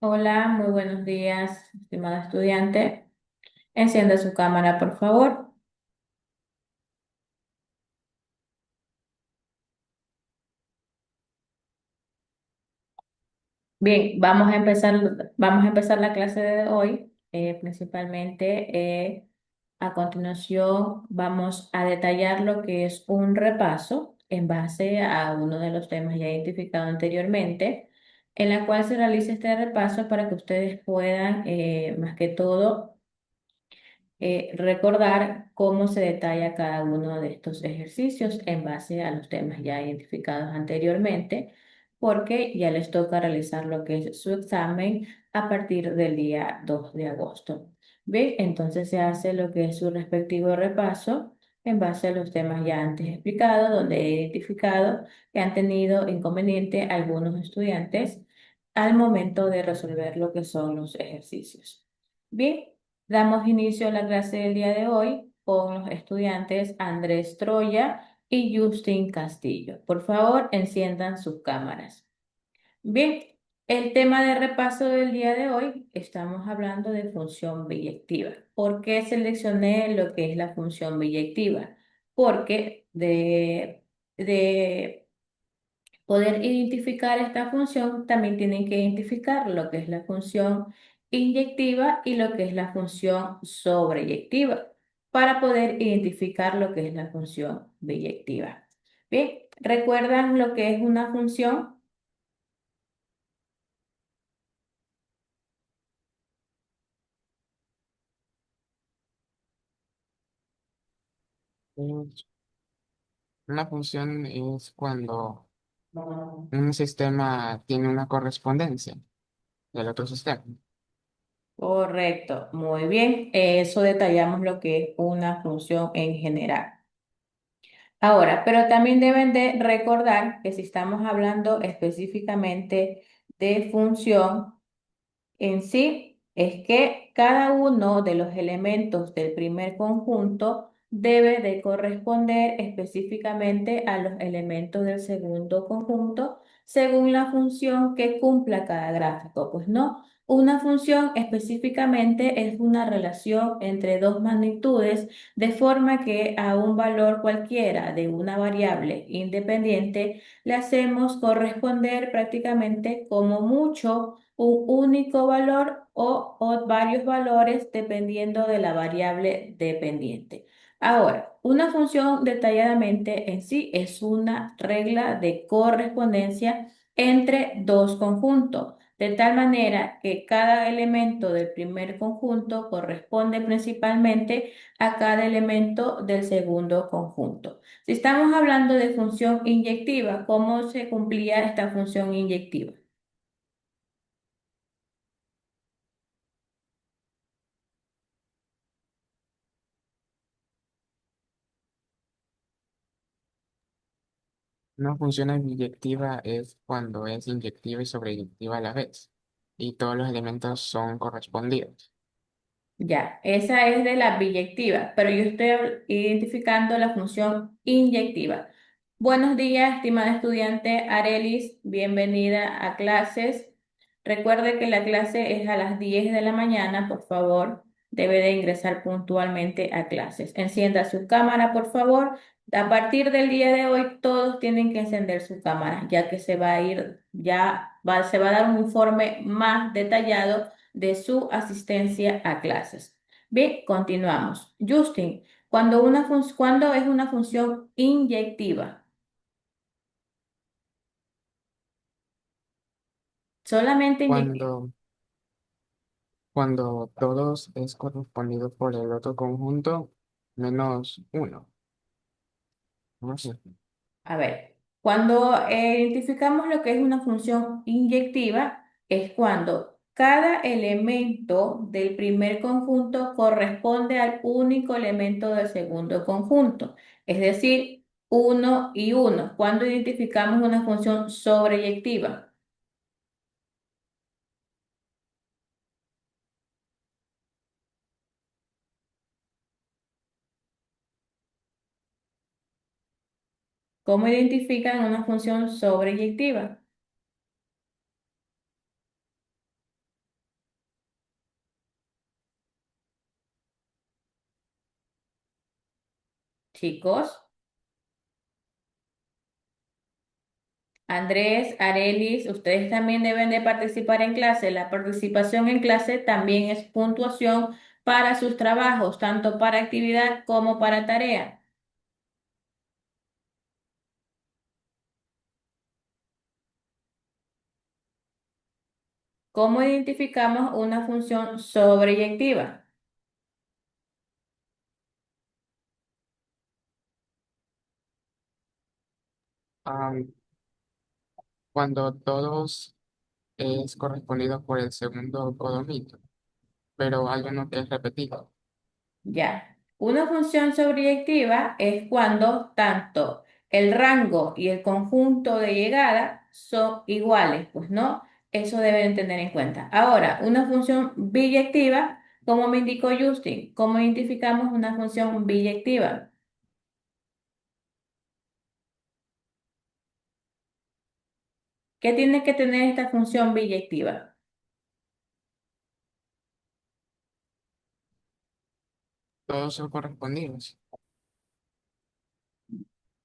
Hola, muy buenos días, estimada estudiante. Encienda su cámara, por favor. Bien, vamos a empezar la clase de hoy. Principalmente, a continuación, vamos a detallar lo que es un repaso en base a uno de los temas ya identificados anteriormente, en la cual se realiza este repaso para que ustedes puedan, más que todo, recordar cómo se detalla cada uno de estos ejercicios en base a los temas ya identificados anteriormente, porque ya les toca realizar lo que es su examen a partir del día 2 de agosto. Bien, entonces se hace lo que es su respectivo repaso en base a los temas ya antes explicados, donde he identificado que han tenido inconveniente algunos estudiantes al momento de resolver lo que son los ejercicios. Bien. Damos inicio a la clase del día de hoy con los estudiantes Andrés Troya y Justin Castillo. Por favor, enciendan sus cámaras. Bien, el tema de repaso del día de hoy, estamos hablando de función biyectiva. ¿Por qué seleccioné lo que es la función biyectiva? Porque de poder identificar esta función, también tienen que identificar lo que es la función inyectiva y lo que es la función sobreyectiva para poder identificar lo que es la función biyectiva. Bien, ¿recuerdan lo que es una función? Es- Una función es cuando un sistema tiene una correspondencia del otro sistema. Correcto, muy bien. Eso detallamos lo que es una función en general. Ahora, pero también deben de recordar que si estamos hablando específicamente de función, en sí es que cada uno de los elementos del primer conjunto debe de corresponder específicamente a los elementos del segundo conjunto según la función que cumpla cada gráfico. Pues no, una función específicamente es una relación entre dos magnitudes de forma que a un valor cualquiera de una variable independiente le hacemos corresponder prácticamente como mucho un único valor o varios valores dependiendo de la variable dependiente. Ahora, una función detalladamente en sí es una regla de correspondencia entre dos conjuntos, de tal manera que cada elemento del primer conjunto corresponde principalmente a cada elemento del segundo conjunto. Si estamos hablando de función inyectiva, ¿cómo se cumplía esta función inyectiva? Una función biyectiva es cuando es inyectiva y sobreyectiva a la vez, y todos los elementos son correspondidos. Ya, esa es de la biyectiva, pero yo estoy identificando la función inyectiva. Buenos días, estimada estudiante Arelis, bienvenida a clases. Recuerde que la clase es a las 10 de la mañana, por favor, debe de ingresar puntualmente a clases. Encienda su cámara, por favor. A partir del día de hoy, todos tienen que encender su cámara, ya que se va a ir, se va a dar un informe más detallado de su asistencia a clases. Bien, continuamos. Justin, cuando es una función inyectiva, solamente inyectiva. Cuando, cuando todos es correspondido por el otro conjunto menos uno. No sé. A ver, cuando identificamos lo que es una función inyectiva, es cuando cada elemento del primer conjunto corresponde al único elemento del segundo conjunto, es decir, uno y uno. Cuando identificamos una función sobreyectiva. ¿Cómo identifican una función sobreyectiva? Chicos, Andrés, Arelis, ustedes también deben de participar en clase. La participación en clase también es puntuación para sus trabajos, tanto para actividad como para tarea. ¿Cómo identificamos una función sobreyectiva? Am, Cuando todos es correspondido por el segundo codominio, pero hay uno que es repetido. Ya. Una función sobreyectiva es cuando tanto el rango y el conjunto de llegada son iguales, pues no, eso deben tener en cuenta. Ahora, una función biyectiva, como me indicó Justin, ¿cómo identificamos una función biyectiva? ¿Qué tiene que tener esta función biyectiva? Todos son correspondidos.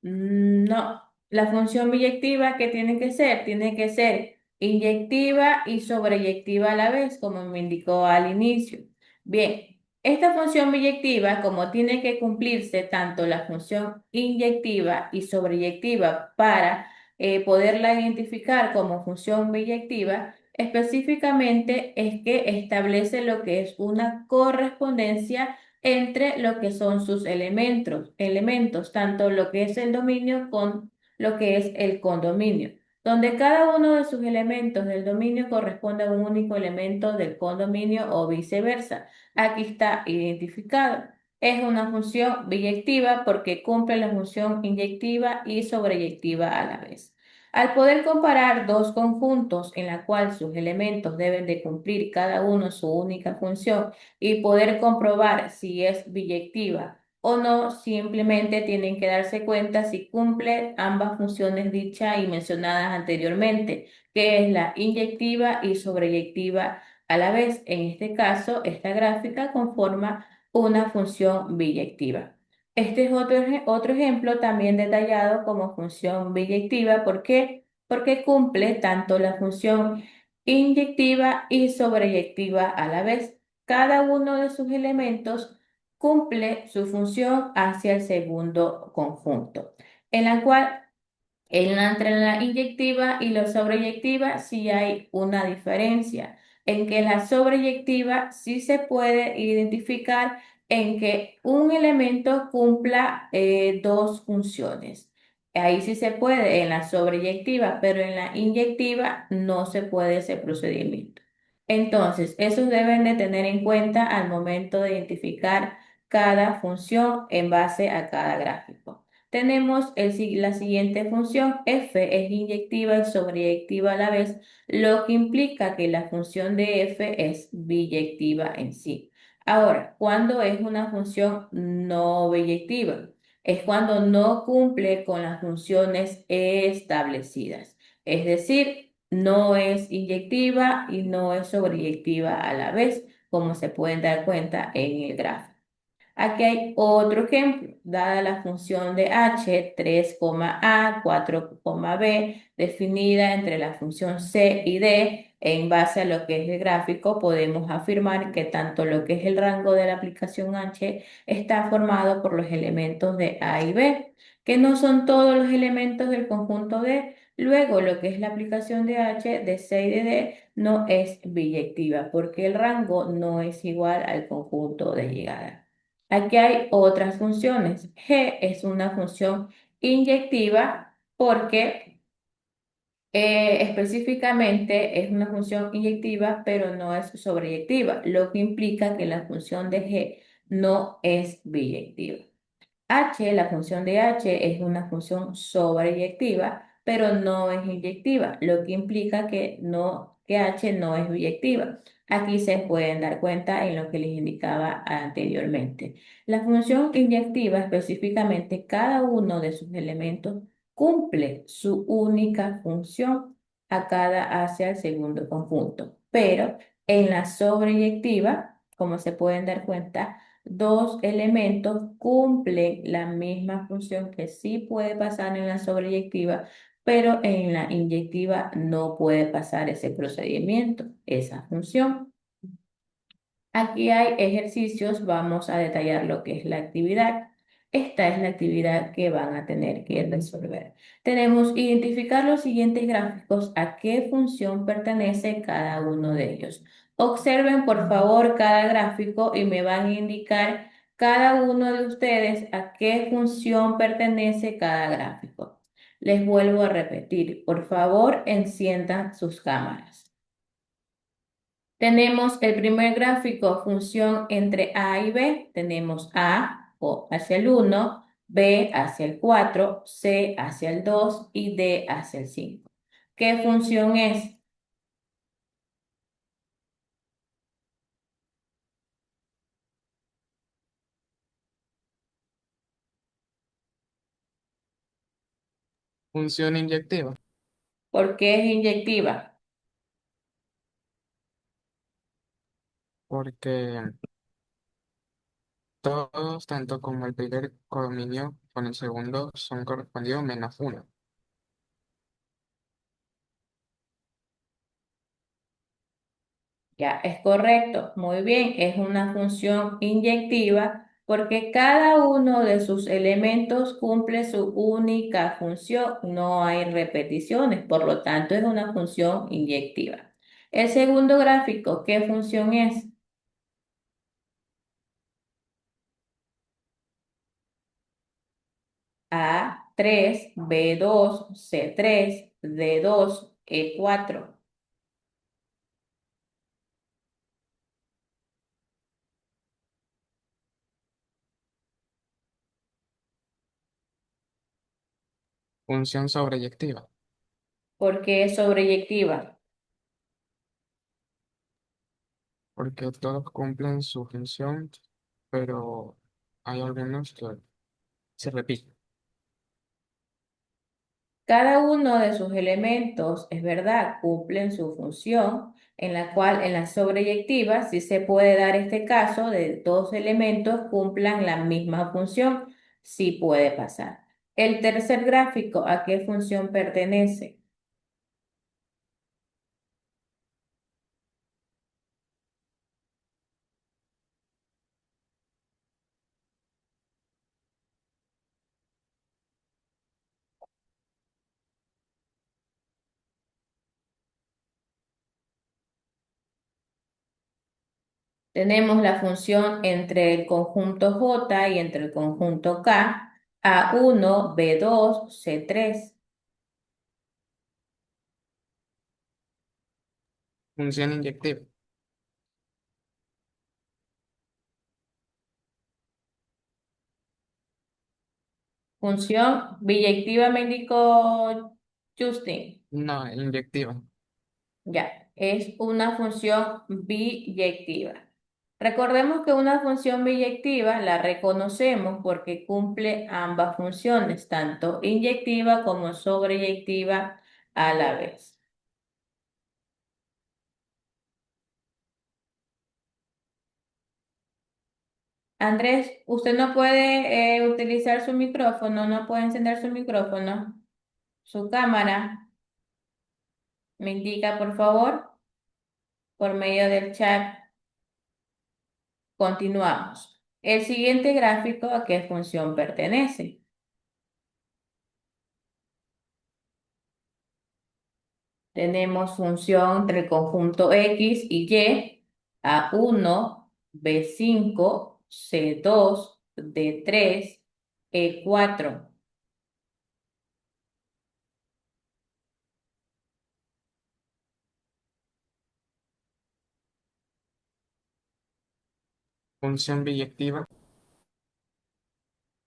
No, la función biyectiva, ¿qué tiene que ser? Tiene que ser inyectiva y sobreyectiva a la vez, como me indicó al inicio. Bien, esta función biyectiva, como tiene que cumplirse tanto la función inyectiva y sobreyectiva para poderla identificar como función biyectiva, específicamente es que establece lo que es una correspondencia entre lo que son sus elementos, tanto lo que es el dominio con lo que es el condominio, donde cada uno de sus elementos del dominio corresponde a un único elemento del condominio o viceversa. Aquí está identificado. Es una función biyectiva porque cumple la función inyectiva y sobreyectiva a la vez. Al poder comparar dos conjuntos en la cual sus elementos deben de cumplir cada uno su única función, y poder comprobar si es biyectiva o no, simplemente tienen que darse cuenta si cumple ambas funciones dichas y mencionadas anteriormente, que es la inyectiva y sobreyectiva a la vez. En este caso, esta gráfica conforma una función biyectiva. Este es otro ejemplo también detallado como función biyectiva. ¿Por qué? Porque cumple tanto la función inyectiva y sobreyectiva a la vez. Cada uno de sus elementos cumple su función hacia el segundo conjunto, en la cual entre la inyectiva y la sobreyectiva sí hay una diferencia, en que la sobreyectiva sí se puede identificar en que un elemento cumpla dos funciones. Ahí sí se puede en la sobreyectiva, pero en la inyectiva no se puede ese procedimiento. Entonces, esos deben de tener en cuenta al momento de identificar cada función en base a cada gráfico. Tenemos la siguiente función, f es inyectiva y sobreyectiva a la vez, lo que implica que la función de f es biyectiva en sí. Ahora, ¿cuándo es una función no biyectiva? Es cuando no cumple con las funciones establecidas. Es decir, no es inyectiva y no es sobreyectiva a la vez, como se pueden dar cuenta en el gráfico. Aquí hay otro ejemplo. Dada la función de h, 3, a, 4, b, definida entre la función c y d, en base a lo que es el gráfico, podemos afirmar que tanto lo que es el rango de la aplicación h está formado por los elementos de a y b, que no son todos los elementos del conjunto D. Luego, lo que es la aplicación de h, de c y de d, no es biyectiva, porque el rango no es igual al conjunto de llegada. Aquí hay otras funciones. G es una función inyectiva porque específicamente es una función inyectiva, pero no es sobreyectiva, lo que implica que la función de G no es biyectiva. H, la función de H es una función sobreyectiva, pero no es inyectiva, lo que implica que H no es biyectiva. Aquí se pueden dar cuenta en lo que les indicaba anteriormente. La función inyectiva, específicamente, cada uno de sus elementos cumple su única función a cada hacia el segundo conjunto, pero en la sobreyectiva, como se pueden dar cuenta, dos elementos cumplen la misma función que sí puede pasar en la sobreyectiva, pero en la inyectiva no puede pasar ese procedimiento, esa función. Aquí hay ejercicios, vamos a detallar lo que es la actividad. Esta es la actividad que van a tener que resolver. Tenemos identificar los siguientes gráficos, a qué función pertenece cada uno de ellos. Observen por favor cada gráfico y me van a indicar cada uno de ustedes a qué función pertenece cada gráfico. Les vuelvo a repetir, por favor enciendan sus cámaras. Tenemos el primer gráfico, función entre A y B. Tenemos A o hacia el 1, B hacia el 4, C hacia el 2 y D hacia el 5. ¿Qué función es? Función inyectiva, ¿Por qué es inyectiva? porque todos, tanto como el primer codominio con el segundo, son correspondidos menos uno. Ya, es correcto. Muy bien, es una función inyectiva porque cada uno de sus elementos cumple su única función. No hay repeticiones, por lo tanto es una función inyectiva. El segundo gráfico, ¿qué función es? A3, B2, C3, D2, E4. Función sobreyectiva, ¿Por qué es sobreyectiva? porque todos cumplen su función, pero hay algunos que se repiten. Cada uno de sus elementos, es verdad, cumplen su función, en la cual en la sobreyectiva sí se puede dar este caso de dos elementos cumplan la misma función, sí puede pasar. El tercer gráfico, ¿a qué función pertenece? Tenemos la función entre el conjunto J y entre el conjunto K, A1, B2, C3. Función inyectiva, Función biyectiva me indicó Justin. no, inyectiva, Ya, es una función biyectiva. Recordemos que una función biyectiva la reconocemos porque cumple ambas funciones, tanto inyectiva como sobreyectiva a la vez. Andrés, usted no puede utilizar su micrófono, no puede encender su micrófono, su cámara. Me indica, por favor, por medio del chat. Continuamos. El siguiente gráfico, ¿a qué función pertenece? Tenemos función entre el conjunto X y Y, A1, B5, C2, D3, E4. función biyectiva,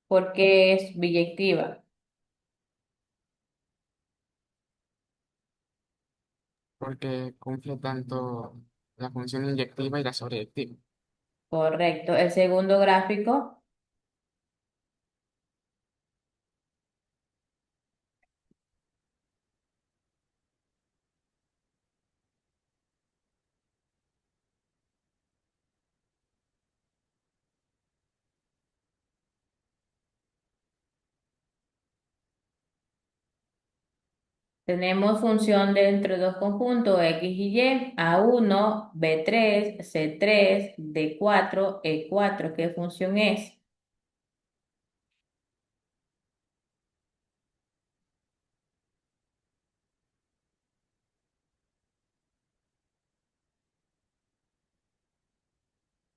¿Por qué es biyectiva? porque cumple tanto la función inyectiva y la sobreyectiva. Correcto. El segundo gráfico, Tenemos función dentro de dos conjuntos X y Y, A1, B3, C3, D4, E4. ¿Qué función es?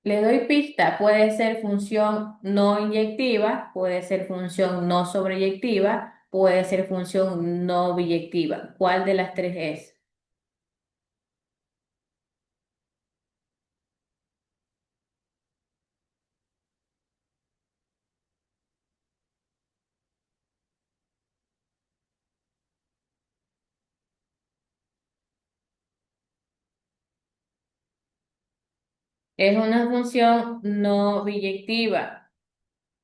Le doy pista, puede ser función no inyectiva, puede ser función no sobreyectiva, puede ser función no biyectiva. ¿Cuál de las tres es? Es una función no biyectiva.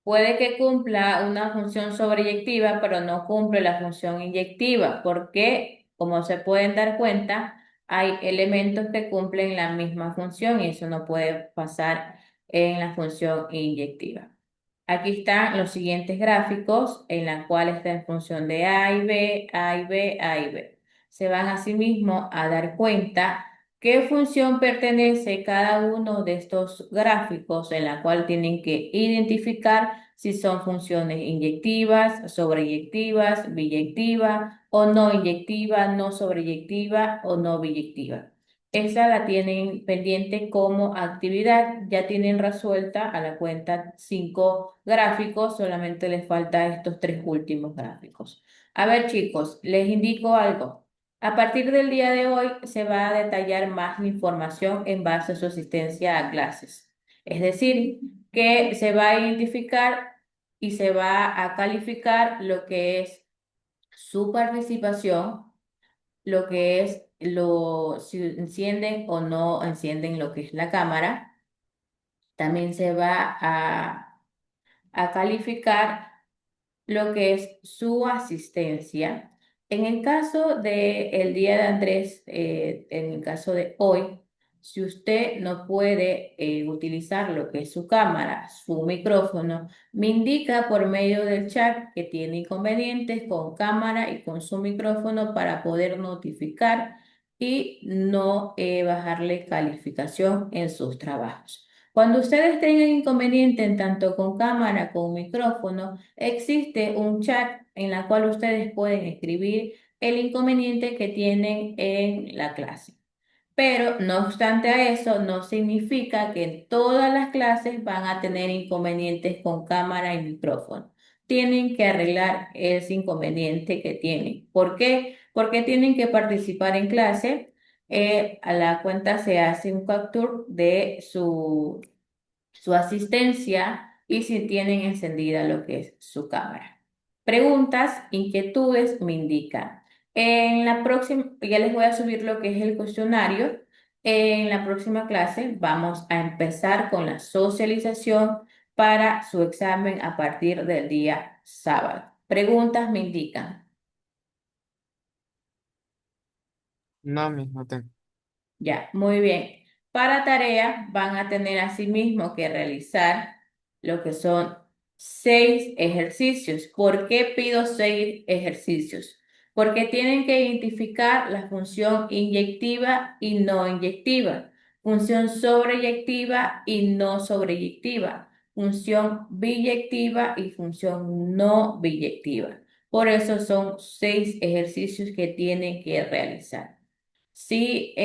Puede que cumpla una función sobreyectiva, pero no cumple la función inyectiva, porque, como se pueden dar cuenta, hay elementos que cumplen la misma función y eso no puede pasar en la función inyectiva. Aquí están los siguientes gráficos en la cual está en función de A y B, A y B, A y B. Se van asimismo a dar cuenta qué función pertenece cada uno de estos gráficos en la cual tienen que identificar si son funciones inyectivas, sobreyectivas, biyectivas o no inyectiva, no sobreyectiva o no biyectiva. Esa la tienen pendiente como actividad, ya tienen resuelta a la cuenta 5 gráficos, solamente les falta estos tres últimos gráficos. A ver, chicos, les indico algo. A partir del día de hoy se va a detallar más la información en base a su asistencia a clases. Es decir, que se va a identificar y se va a calificar lo que es su participación, lo que es si encienden o no encienden lo que es la cámara. También se va a calificar lo que es su asistencia. En el caso del día de Andrés, en el caso de hoy, si usted no puede utilizar lo que es su cámara, su micrófono, me indica por medio del chat que tiene inconvenientes con cámara y con su micrófono para poder notificar y no bajarle calificación en sus trabajos. Cuando ustedes tengan inconveniente en tanto con cámara como micrófono, existe un chat en la cual ustedes pueden escribir el inconveniente que tienen en la clase. Pero no obstante a eso, no significa que en todas las clases van a tener inconvenientes con cámara y micrófono. Tienen que arreglar ese inconveniente que tienen. ¿Por qué? Porque tienen que participar en clase. A la cuenta se hace un capture de su asistencia y si tienen encendida lo que es su cámara. Preguntas, inquietudes, me indican. En la próxima, ya les voy a subir lo que es el cuestionario. En la próxima clase vamos a empezar con la socialización para su examen a partir del día sábado. Preguntas, me indican. No, mismo tengo. Ya, muy bien. Para tarea van a tener asimismo que realizar lo que son 6 ejercicios. ¿Por qué pido 6 ejercicios? Porque tienen que identificar la función inyectiva y no inyectiva, función sobreyectiva y no sobreyectiva, función biyectiva y función no biyectiva. Por eso son 6 ejercicios que tienen que realizar. Sí,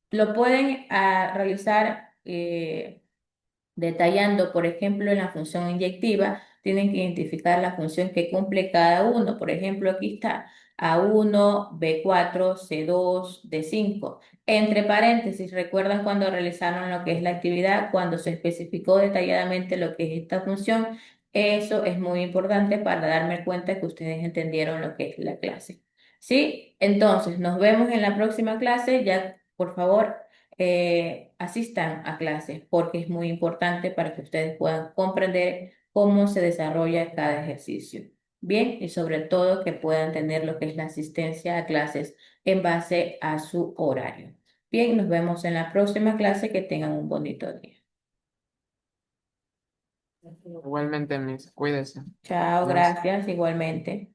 lo pueden realizar detallando, por ejemplo, en la función inyectiva, tienen que identificar la función que cumple cada uno. Por ejemplo, aquí está A1, B4, C2, D5. Entre paréntesis, ¿recuerdan cuando realizaron lo que es la actividad, cuando se especificó detalladamente lo que es esta función? Eso es muy importante para darme cuenta que ustedes entendieron lo que es la clase. ¿Sí? Entonces, nos vemos en la próxima clase. Ya, por favor, asistan a clases porque es muy importante para que ustedes puedan comprender cómo se desarrolla cada ejercicio. Bien, y sobre todo que puedan tener lo que es la asistencia a clases en base a su horario. Bien, nos vemos en la próxima clase. Que tengan un bonito día. Igualmente, mis, cuídese. Chao, Dios. gracias, igualmente.